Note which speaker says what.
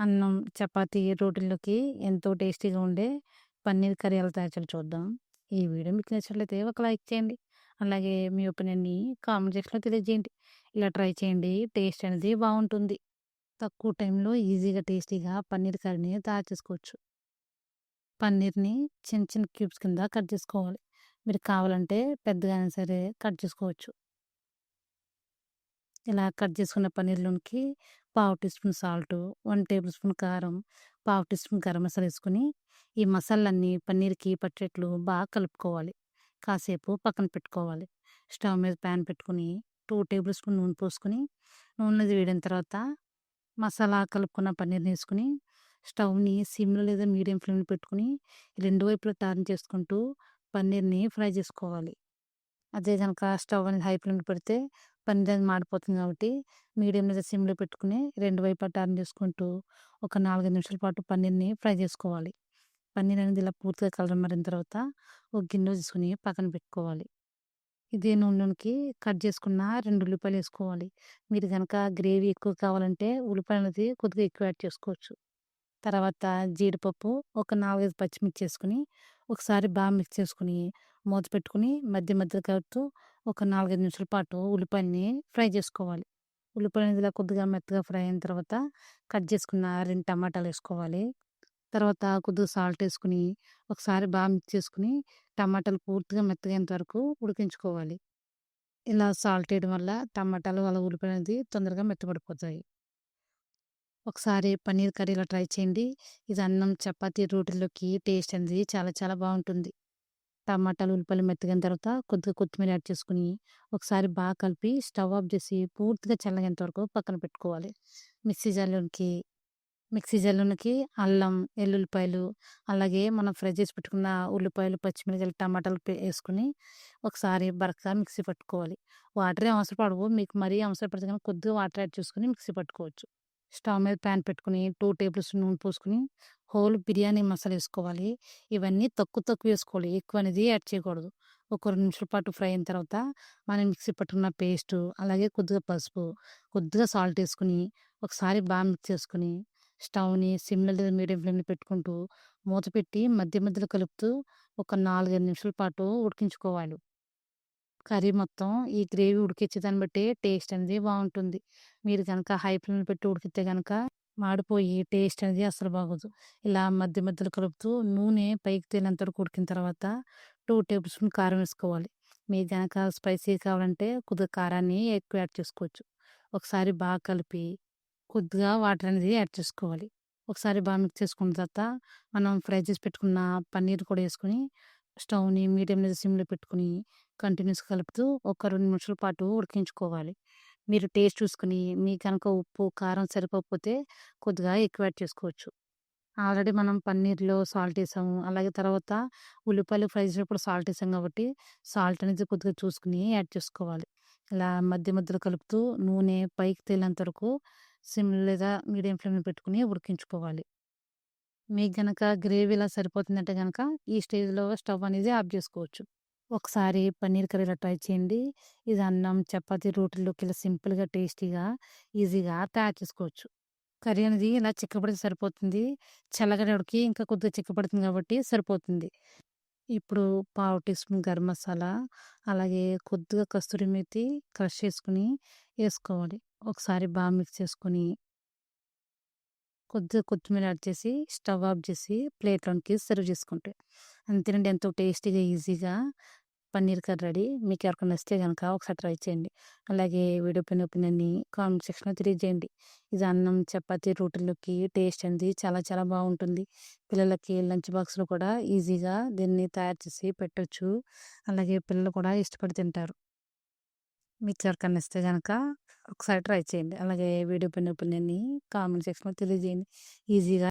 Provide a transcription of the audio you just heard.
Speaker 1: అన్నం, చపాతీ, రోటీల్లోకి ఎంతో టేస్టీగా ఉండే పన్నీర్ కర్రీ ఎలా తయారు చేయాలో చూద్దాం. ఈ వీడియో మీకు నచ్చినట్లయితే ఒక లైక్ చేయండి. అలాగే మీ ఒపీనియన్‌ని కామెంట్ సెక్షన్‌లో తెలియజేయండి. ఇలా ట్రై చేయండి. టేస్ట్ అనేది బావుంటుంది. తక్కువ టైంలో ఈజీగా, టేస్టీగా పన్నీర్ కర్రీని తయారు చేసుకోవచ్చు. పన్నీర్‌ని చిన్న చిన్న క్యూబ్స్ కింద కట్ చేసుకోవాలి. మీరు కావాలంటే పెద్దగా అయినా సరే కట్ చేసుకోవచ్చు. ఇలా కట్ చేసుకున్న పన్నీర్‌లోనికి పావు tea spoon salt, 1 table spoon కారం, పావు టీ స్పూన్ గరం మసాలా ఏసుకొని, ఈ మసాలాలన్నీ పన్నీర్‌కి పట్టేట్లు బాగా కలుపుకోవాలి. కాసేపు పక్కన పెట్టుకోవాలి. స్టవ్ మీద పాన్ పెట్టుకొని 2 టేబుల్ స్పూన్ నూనె పోసుకొని, నూనె అది వేడైన తర్వాత మసాలా కలుపుకున్న పన్నీర్‌ని ఏసుకొని, స్టవ్‌ని సిమ్‌లో లేదా మీడియం ఫ్లేమ్‌లో పెట్టుకొని, రెండు వైపులా టర్న్ చేసుకుంటూ పన్నీర్‌ని ఫ్రై చేసుకోవాలి. అదే గనక స్టవ్ అనేది హై ఫ్లేమ్‌లో పెడితే పన్నీర్ అనేది మాడిపోతుంది కాబట్టి మీడియం లేదా సిమ్‌లో పెట్టుకొని రెండు వైపులా టర్న్ చేసుకుంటూ ఒక 4, 5 నిమిషాల పాటు పన్నీర్‌ని ఫ్రై చేసుకోవాలి. పన్నీర్ అనేది ఇలా పూర్తిగా కలర్ మారిన తర్వాత ఒక గిన్నెలో తీసుకొని పక్కన పెట్టుకోవాలి. ఇదే నూనెలోనికి కట్ చేసుకున్న 2 ఉల్లిపాయలు ఏసుకోవాలి. మీరు గనక గ్రేవీ ఎక్కువ కావాలంటే ఉల్లిపాయలనేది కొద్దిగా ఎక్కువ యాడ్ చేసుకోవచ్చు. తర్వాత జీడిపప్పు, ఒక 4, 5 పచ్చిమిర్చి ఏసుకొని, ఒకసారి బాగా మిక్స్ చేసుకొని, మూత పెట్టుకొని మధ్య మధ్యలో కలుపుతూ ఒక 4, 5 నిమిషాల పాటు ఉల్లిపాయలని ఫ్రై చేసుకోవాలి. ఉల్లిపాయలు ఇలా కొద్దిగా మెత్తగా ఫ్రై అయిన తర్వాత కట్ చేసుకున్న 2 టమాటాలేసుకోవాలి. తర్వాత కొద్దిగా సాల్ట్ ఏసుకొని, ఒకసారి బాగా మిక్స్ చేసుకొని, టమాటాలు పూర్తిగా మెత్తగయ్యేంత వరకు ఉడికించుకోవాలి. ఇలా సాల్ట్ ఏయడం వల్ల టమాటాలు, అలా ఉల్లిపాయలనేది తొందరగా మెత్తబడిపోతాయి. ఒకసారి పన్నీర్ కర్రీ ఇలా ట్రై చేయండి. ఇది అన్నం, చపాతీ, రోటీల్లోకి టేస్ట్ అనేది చాలా చాలా బావుంటుంది. టమాటాలు, ఉల్లిపాయలు మెత్తగైన తర్వాత కొద్దిగా కొత్తిమీర యాడ్ చేసుకొని, ఒకసారి బాగా కలిపి స్టవ్ ఆఫ్ చేసి పూర్తిగా చల్లగేంత వరకు పక్కన పెట్టుకోవాలి. మిక్సీ జార్‌లోనికి మిక్సీ జార్‌లోనికి అల్లం, ఎల్లుల్లిపాయలు, అలాగే మనం ఫ్రై చేసి పెట్టుకున్న ఉల్లిపాయలు, పచ్చిమిరపకాయలు, టమాటాలు ఏసుకొని ఒకసారి బరకగా మిక్సీ పట్టుకోవాలి. వాటర్ ఏం అవసరం పడవు. మీకు మరీ అవసరం పడితే గనుక కొద్దిగా వాటర్ యాడ్ చేసుకొని మిక్సీ పట్టుకోవచ్చు. స్టవ్ మీద పాన్ పెట్టుకొని 2 టేబుల్ స్పూన్ నూనె పోసుకొని హోల్ బిర్యానీ మసాలా ఏసుకోవాలి. ఇవన్నీ తక్కువ తక్కువ ఏసుకోవాలి. ఎక్కువ అనేది యాడ్ చేయకూడదు. ఒక 2 నిమిషాల పాటు ఫ్రై అయిన తర్వాత మనం మిక్సీ పట్టుకున్న పేస్టు, అలాగే కొద్దిగా పసుపు, కొద్దిగా సాల్ట్ ఏసుకొని ఒకసారి బాగా మిక్స్ చేసుకొని స్టవ్‌ని సిమ్‌లో లేదా మీడియం ఫ్లేమ్‌లో పెట్టుకుంటూ మూత పెట్టి మధ్య మధ్యలో కలుపుతూ ఒక 4, 5 నిమిషాల పాటు ఉడికించుకోవాలి. కర్రీ మొత్తం ఈ గ్రేవీ ఉడికిచ్చే దాన్ని బట్టి టేస్ట్ అనేది బావుంటుంది. మీరు గనక హై ఫ్లేమ్‌లో పెట్టి ఉడికితే గనక మాడిపోయి టేస్ట్ అనేది అస్సలు బాగోదు. ఇలా మధ్య మధ్యలో కలుపుతూ నూనె పైకి తేలేంత వరకు ఉడికిన తర్వాత 2 టేబుల్ స్పూన్ కారం వేసుకోవాలి. మీకు గనక స్పైసీ కావాలంటే కొద్దిగా కారాన్ని ఎక్కువ యాడ్ చేసుకోవచ్చు. ఒకసారి బాగా కలిపి కొద్దిగా వాటర్ అనేది యాడ్ చేసుకోవాలి. ఒకసారి బాగా మిక్స్ చేసుకున్న తర్వాత మనం ఫ్రై చేసి పెట్టుకున్న పన్నీర్ కూడా ఏసుకొని స్టవ్‌ని మీడియం లేదా సిమ్‌లో పెట్టుకొని కంటిన్యూస్‌గా కలుపుతూ ఒక 2 నిమిషాల పాటు ఉడికించుకోవాలి. మీరు టేస్ట్ చూసుకొని మీకు గనక ఉప్పు, కారం సరిపోకపోతే కొద్దిగా ఎక్కువ యాడ్ చేసుకోవచ్చు. ఆల్రెడీ మనం పన్నీర్‌లో సాల్ట్ ఏసాము. అలాగే తర్వాత ఉల్లిపాయలు ఫ్రై చేసేటప్పుడు సాల్ట్ ఏసాం కాబట్టి సాల్ట్ అనేది కొద్దిగా చూసుకొని యాడ్ చేసుకోవాలి. ఇలా మధ్య మధ్యలో కలుపుతూ నూనె పైకి తేలేంత వరకు సిమ్ లేదా మీడియం ఫ్లేమ్‌లో పెట్టుకొని ఉడికించుకోవాలి. మీకు గనక గ్రేవీ ఇలా సరిపోతుందంటే గనక ఈ స్టేజ్‌లో స్టవ్ అనేది ఆఫ్ జేసుకోవచ్చు. ఒకసారి పన్నీర్ కర్రీ ఇలా ట్రై చేయండి. ఇది అన్నం, చపాతీ, రోటీల్లోకి ఇలా సింపుల్‌గా, టేస్టీగా, ఈజీగా తయారు చేసుకోవచ్చు. కర్రీ అనేది ఇలా చిక్కబడితే సరిపోతుంది. చల్లగడేటప్పటికి ఇంకా కొద్దిగా చిక్కబడుతుంది కాబట్టి సరిపోతుంది. ఇప్పుడు పావు టీ స్పూన్ గరం మసాలా, అలాగే కొద్దిగా కస్తూరి మేతి క్రష్ చేసుకొని ఏసుకోవాలి. ఒకసారి బాగా మిక్స్ చేసుకొని కొద్దిగా కొత్తిమీర యాడ్ చేసి స్టవ్ ఆఫ్ చేసి ప్లేట్‌లోనికి సర్వ్ చేసుకుంటే అంతేనండి. ఎంతో టేస్టీగా, ఈజీగా పన్నీర్ కర్రీ రెడీ. మీకు ఎవరికైనా నచ్చితే గనక ఒకసారి ట్రై చేయండి. అలాగే వీడియో పైన ఒపీనియన్‌ని కామెంట్ సెక్షన్‌లో తెలియజేయండి. ఇది అన్నం, చపాతీ, రోటీల్లోకి టేస్ట్ అనేది చాలా చాలా బావుంటుంది. పిల్లలకి లంచ్ బాక్స్‌లో కూడా ఈజీగా దీన్ని తయారు చేసి పెట్టొచ్చు. అలాగే పిల్లలు కూడా ఇష్టపడి తింటారు. మీకు ఎవరికైనా నచ్చితే గనక ఒకసారి ట్రై చేయండి. అలాగే వీడియో పైన ఒపీనియన్‌ని కామెంట్ సెక్షన్‌లో తెలియజేయండి. ఈజీగా